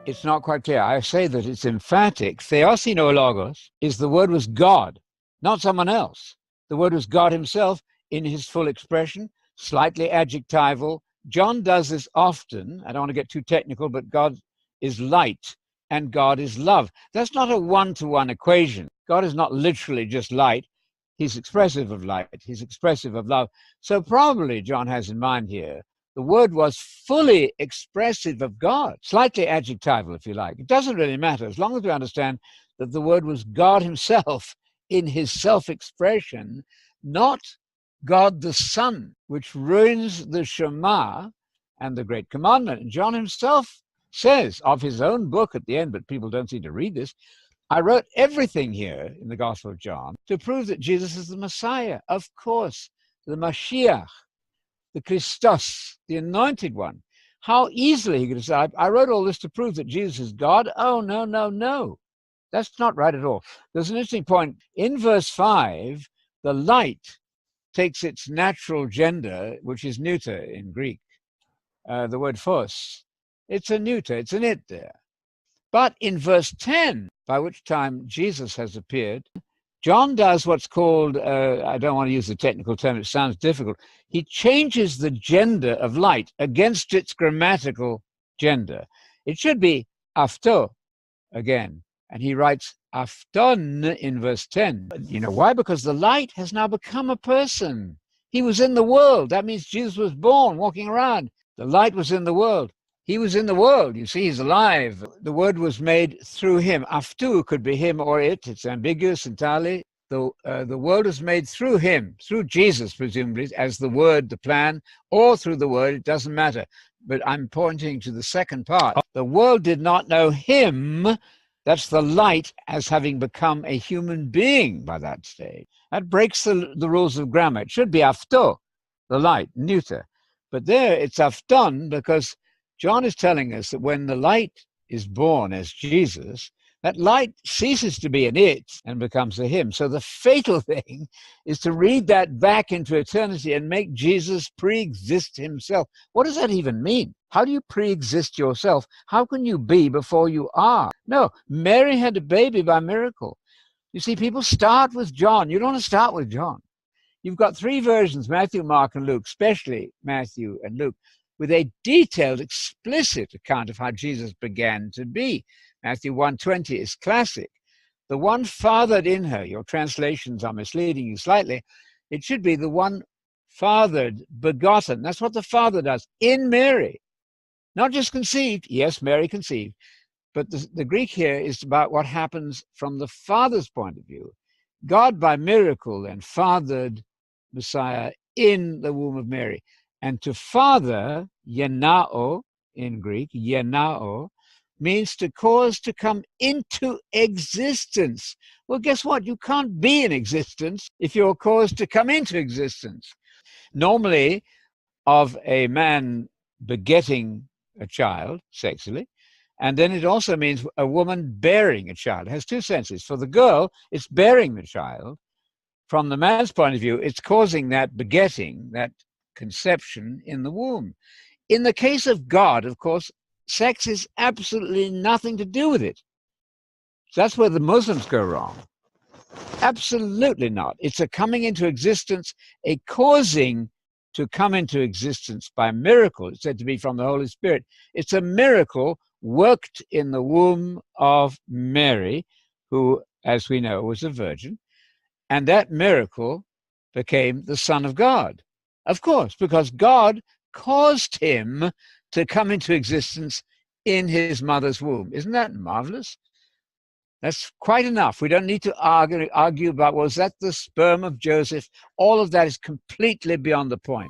it's not quite clear. I say that it's emphatic. Theos no logos is the word was God, not someone else. The word was God himself in his full expression, slightly adjectival. John does this often. I don't want to get too technical, but God is light and God is love. That's not a one-to-one equation. God is not literally just light. He's expressive of light. He's expressive of love. So probably John has in mind here, the word was fully expressive of God, slightly adjectival, if you like. It doesn't really matter as long as we understand that the word was God himself in his self-expression, not God the Son, which ruins the Shema and the Great Commandment. And John himself says of his own book at the end, but people don't seem to read this, I wrote everything here in the Gospel of John to prove that Jesus is the Messiah, of course, the Mashiach, the Christos, the Anointed One. How easily he could have said, I wrote all this to prove that Jesus is God. Oh, no, no, no. That's not right at all. There's an interesting point. In verse 5, the light takes its natural gender, which is neuter in Greek. The word phos, it's a neuter, it's an it there. But in verse 10, by which time Jesus has appeared, John does what's called, I don't want to use the technical term, it sounds difficult. He changes the gender of light against its grammatical gender. It should be afto again. And he writes afton in verse 10. You know why? Because the light has now become a person. He was in the world. That means Jesus was born, walking around. The light was in the world. He was in the world. You see, he's alive. The word was made through him. Aftu could be him or it. It's ambiguous entirely. The world was made through him, through Jesus, presumably, as the word, the plan, or through the word. It doesn't matter. But I'm pointing to the second part. The world did not know him. That's the light as having become a human being by that stage. That breaks the rules of grammar. It should be afto, the light, neuter. But there it's afton because John is telling us that when the light is born as Jesus, that light ceases to be an it and becomes a him. So the fatal thing is to read that back into eternity and make Jesus pre-exist himself. What does that even mean? How do you pre-exist yourself? How can you be before you are? No, Mary had a baby by miracle. You see, people start with John. You don't want to start with John. You've got three versions, Matthew, Mark, and Luke, especially Matthew and Luke, with a detailed, explicit account of how Jesus began to be. Matthew 1:20 is classic. The one fathered in her, your translations are misleading you slightly, it should be the one fathered, begotten. That's what the Father does in Mary. Not just conceived. Yes, Mary conceived. But the Greek here is about what happens from the Father's point of view. God, by miracle, then fathered Messiah in the womb of Mary. And to father, yenao in Greek, yenao, means to cause to come into existence. Well, guess what? You can't be in existence if you're caused to come into existence. Normally, of a man begetting a child sexually, and then it also means a woman bearing a child. It has two senses. For the girl, it's bearing the child. From the man's point of view, it's causing that begetting, that conception in the womb. In the case of God, of course, sex is absolutely nothing to do with it. So that's where the Muslims go wrong. Absolutely not. It's a coming into existence, a causing to come into existence by miracle. It's said to be from the Holy Spirit. It's a miracle worked in the womb of Mary, who, as we know, was a virgin. And that miracle became the Son of God. Of course, because God caused him to come into existence in his mother's womb. Isn't that marvelous? That's quite enough. We don't need to argue about, was that the sperm of Joseph? All of that is completely beyond the point.